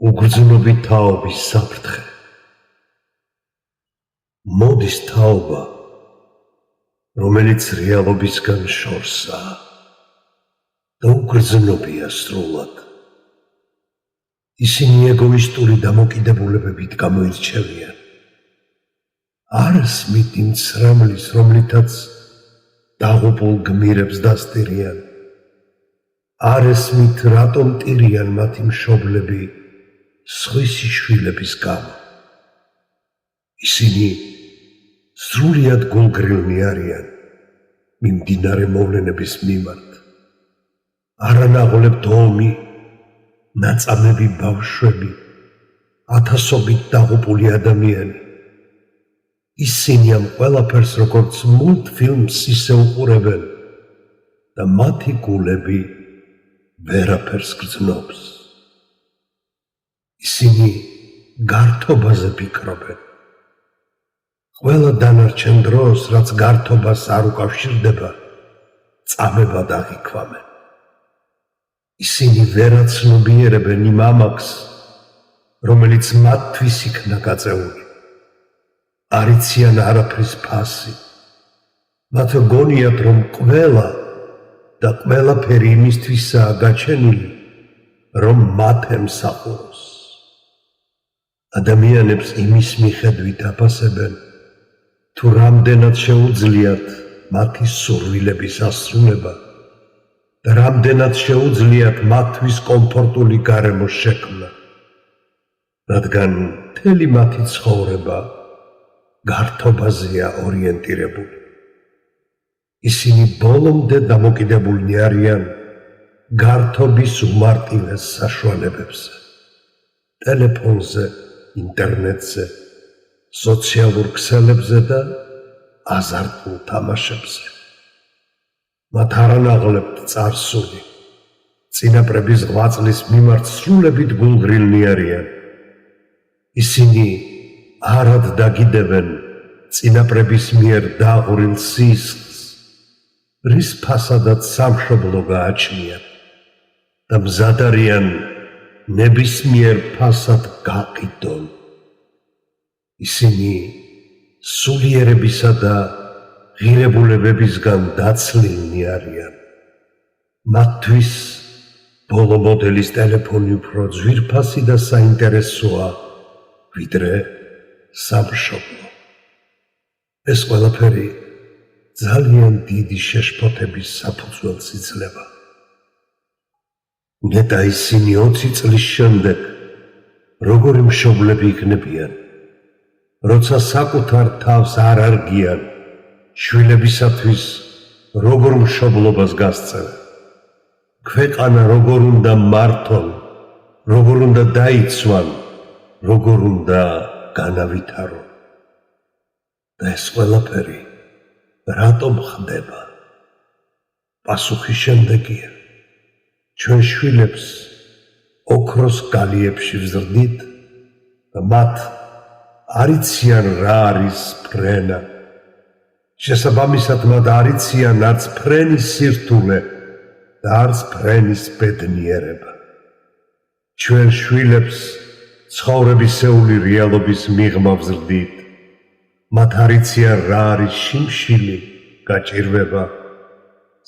უგრძნობი თაობის საფრთხე. მოდის თაობა, რომელიც რეალობისგან შორსაა და უგრძნობია სრულად. ისინი ეგოისტური დამოკიდებულებებით გამოირჩევიან. არ ესმით იმ ცრემლის, რომლითაც დაღუპულ გმირებს დასტირიან. არ ესმით, რატომ ტირიან მათი მშობლები სხვისი შვილების გამო. ისინი სრულიად გულგრილნი არიან მიმდინარე მოვლენების მიმართ. არ ანაღოლებთ ომი, ნაწამები ბავშვები, ათასობით დაღუპული ადამიანი. ისინი ამ ყველაფერს როგორც მულტფილმს ისე უყურებენ და მათი გულები ვერაფერს გრძნობს. ისინი გართობაზე ფიქრობენ. ყველა დანარჩენ დროს, რაც გართობას არ უკავშირდება, წამებად აღიქვამენ. ისინი ვერ აცნობიერებენ იმ ამაყს, რომელიც მათთვის იქნა გაწეული. არ იციან არაფრის ფასი. მათ გონიათ, რომ ყველა და ყველაფერი იმისთვისაა გაჩენილი, რომ მათ ემსახუროს. ადამიანებს იმის მიხედვით აფასებენ, თუ რამდენად შეუძლიათ მათი სურვილების ასრულება და რამდენად შეუძლიათ მათთვის კომფორტული გარემოს შექმნა, რადგან მთელი მათი ცხოვრება გართობაზეა ორიენტირებული. ისინი ბოლომდე დამოკიდებულნი არიან გართობის უმარტივეს საშუალებებზე, ტელეფონზე, ინტერნეტზე, სოციალურ ქსელებზე და აზარტულ თამაშებზე. მათ არ ანაღლებთ წარსული, წინაპრების ღვაწლის მიმართ სრულებით გულგრილნი არიან. ისინი არად დაგიდებენ წინაპრების მიერ დაღვრილ სისხლს, რის ფასადაც სამშობლო გააჩნიათ და მზად არიან ნებისმიერ ფასად გაყიდონ. ისინი სულიერებისა და ღირებულებებისგან დაცლილნი არიან. მათთვის ბოლო მოდელის ტელეფონი უფრო ძვირფასი და საინტერესოა, ვიდრე სამშობლო. ეს ყველაფერი ძალიან დიდი შეშფოთების საფუძველს იძლევა. ნეტა ისინი 20 წლის შემდეგ როგორი მშობლები იქნებიან, როცა საკუთარ თავს არ არგიან, შვილებისათვის როგორ მშობლობას გასცემენ. ქვეყანა როგორ უნდა მართონ, როგორ უნდა დაიცვან, როგორ უნდა განავითარონ. და ეს ყველაფერი რატომ ხდება? პასუხი შემდეგია. ჩვენ შვილებს ოქროს გალიებში ვზრდით და მათ არ იციან რა არის ფრენა. შესაბამისად მათ არ იციან არც ფრენის სირთულე და არც ფრენის ბედნიერება. ჩვენ შვილებს ცხოვრებისეული რეალობის მიღმა ვზრდით. მათ არ იციან რა არის შიმშილი, გაჭირვება,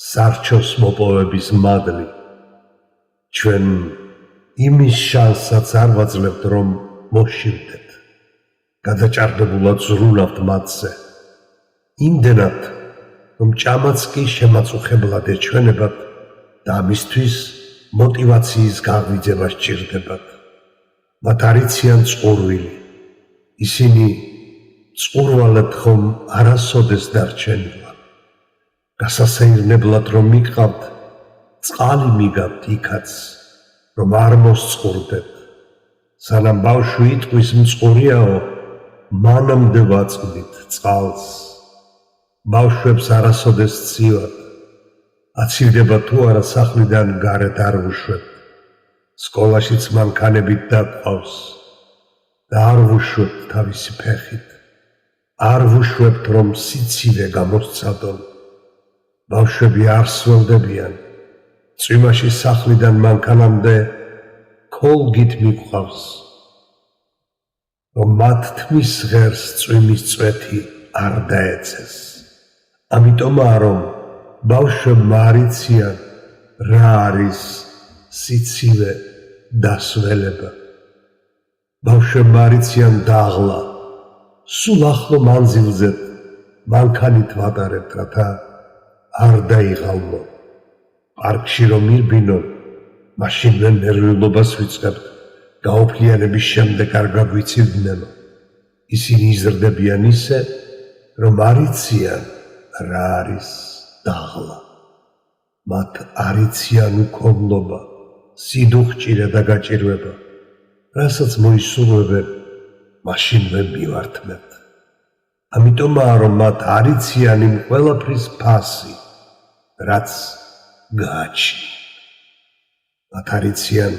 სარჩოს მოპოვების მადლი. ჩვენ იმის შანსსაც არ ვაძლევთ, რომ მოშივდეთ. გადაჭარბებულად ზრუნავთ მათზე. იმდენად, რომ ჭამაც კი შემაწუხებლად ეჩვენებათ და ამისთვის მოტივაციის გაღვიძება სჭირდებათ. მათ არ იციან წყურვილი. ისინი წყურვალად ხომ არასოდეს დარჩენილა. გასასეირნებლად რომ მიყავთ, წყალი მიგავთ იქაც, რომ არ მოსწყურდეთ. სანამ ბავშვი იტყვის მწყურიაო, მანამდე ვაწვდით წყალს. ბავშვებს არასოდეს ცივად. აცივდება თუ არა სახლიდან გარეთ არ ვუშვებთ. სკოლაშიც მანქანებით დაგვყავს და არ ვუშვებთ თავისი ფეხით. არ ვუშვებთ, რომ სიცივე გამოსცადონ. ბავშვები არ სველდებიან. წვიმაში სახლიდან მანქანამდე ქოლგით მიყვავს, რომ მათ თმის ღერს წვიმის წვეთი არ დაეცეს. ამიტომაა, რომ ბავშვებმა არ იციან, რა არის სიცივე დასველება. ბავშვებმა არ იციან დაღლა, სულ ახლო მანძილზე მანქანით ვატარებთ, რათა არ დაიღალმონ. პარკში რომ ირბინონ, მაშინვე ნერვიულობას ვიწყებთ, გაოფლიანების შემდეგ არ გაგვიცივდნელო. ისინი იზრდებიან ისე, რომ არ იციან, რა არის დაღლა. მათ არ იციან უქონლობა, სიდუხჭირა და გაჭირვება, რასაც მოისურვებენ, მაშინვე მივართმევთ. ამიტომაა, რომ მათ არ იციან იმ ყველაფრის ფასი, რაც გააჩნიათ. მათ არ იციან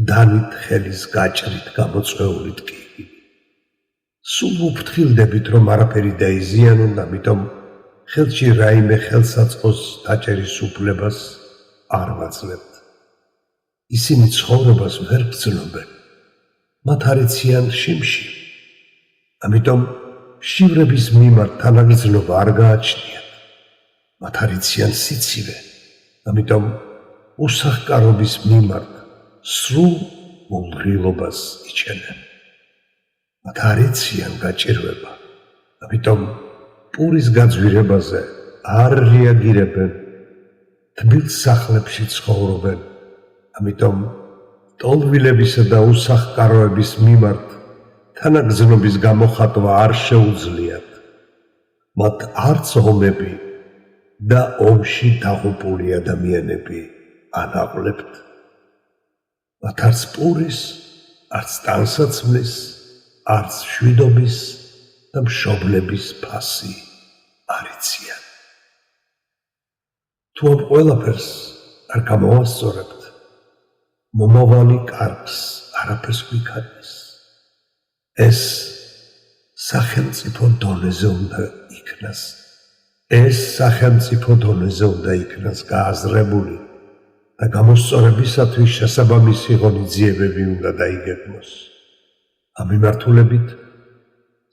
დანით ხელის გაჭრით გამოწვეული ტკივილი. სულ უფრთხილდებით, რომ არაფერი დაიზიანონ, ამიტომ ხელში რაიმე ხელსაწყოს დაჭერის უფლებას არ ვაძლევთ. ისინი ცხოვრებას ვერ გრძნობენ, მათ არ იციან შიმში. ამიტომ შივრების მიმართ თანაგრძნობა არ გააჩნიათ. მათ არ იციან სიცივე, ამიტომ უსახკარობის მიმართ სრულ უღრილობას იჩენენ. მათ არ იციან გაჭირვება, ამიტომ პურის გაძვირებაზე არ რეაგირებენ. თბილ სახლებში ცხოვრობენ, ამიტომ ტოლვილებისა და უსახკაროების მიმართ თანაგრძნობის გამოხატვა არ შეუძლიათ. მათ არც ომები და ომში დაღუპული ადამიანები ანაღლებთ. მათ არც პურის, არც ტანსაცმლის, არც მშვიდობის და მშობლების ფასი არ იციან. თუ ამ ყველაფერს არ გამოვასწორებთ, მომავალი კარგს არაფერს გვიქანის. ეს სახელმწიფო დონეზე უნდა იქნას. ეს სახელმწიფო დონეზე უნდა იქნას გააზრებული და გამოსწორებისათვის შესაბამისი ღონისძიებები უნდა დაიგეგმოს. ამ მიმართულებით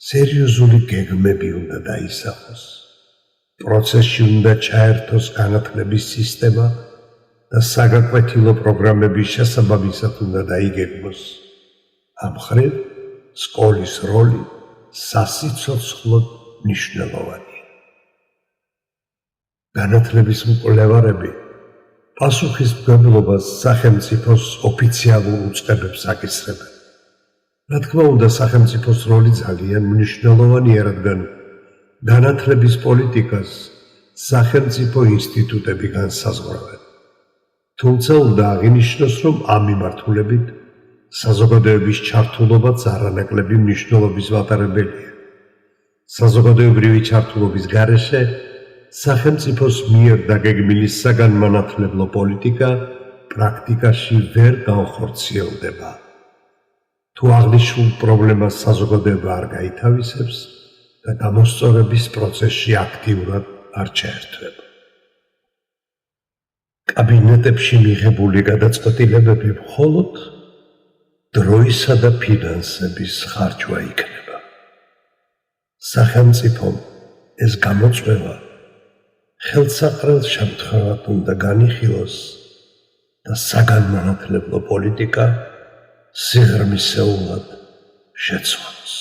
სერიოზული გეგმები უნდა დაისახოს. პროცესში უნდა ჩაერთოს განათლების სისტემა და საგაკვეთილო პროგრამების შესაბამისად უნდა დაიგეგმოს. ამ მხრივ სკოლის როლი სასიცოცხლოდ მნიშვნელოვანია. განათლების მკვლევარები პასუხისმგებლობას სახელმწიფოს ოფიციალურ უწყებებს აკისრებენ. რა თქმა უნდა, სახელმწიფოს როლი ძალიან მნიშვნელოვანია, რადგან განათლების პოლიტიკას სახელმწიფო ინსტიტუტები განსაზღვრავენ. თუმცა უნდა აღინიშნოს, რომ ამ მიმართულებით საზოგადოების ჩართულობაც არანაკლები მნიშვნელობის მატარებელია. საზოგადოებრივი ჩართულობის გარეშე სახელმწიფოს მიერ დაგეგმილი საგანმანათლებლო პოლიტიკა პრაქტიკაში ვერ განხორციელდება. თუ აღნიშნულ პრობლემას საზოგადოება არ გაითავისებს და გამოსწორების პროცესში აქტიურად არ ჩაერთვება. კაბინეტებში მიღებული გადაწყვეტილებები მხოლოდ დროისა და ფინანსების ხარჯვა იქნება. სახელმწიფომ ეს გამოწვევა ხელსაყრელ შემთხვევად უნდა განიხილოს და საგანმანათლებლო პოლიტიკა სიღრმისეულად შეცვალოს.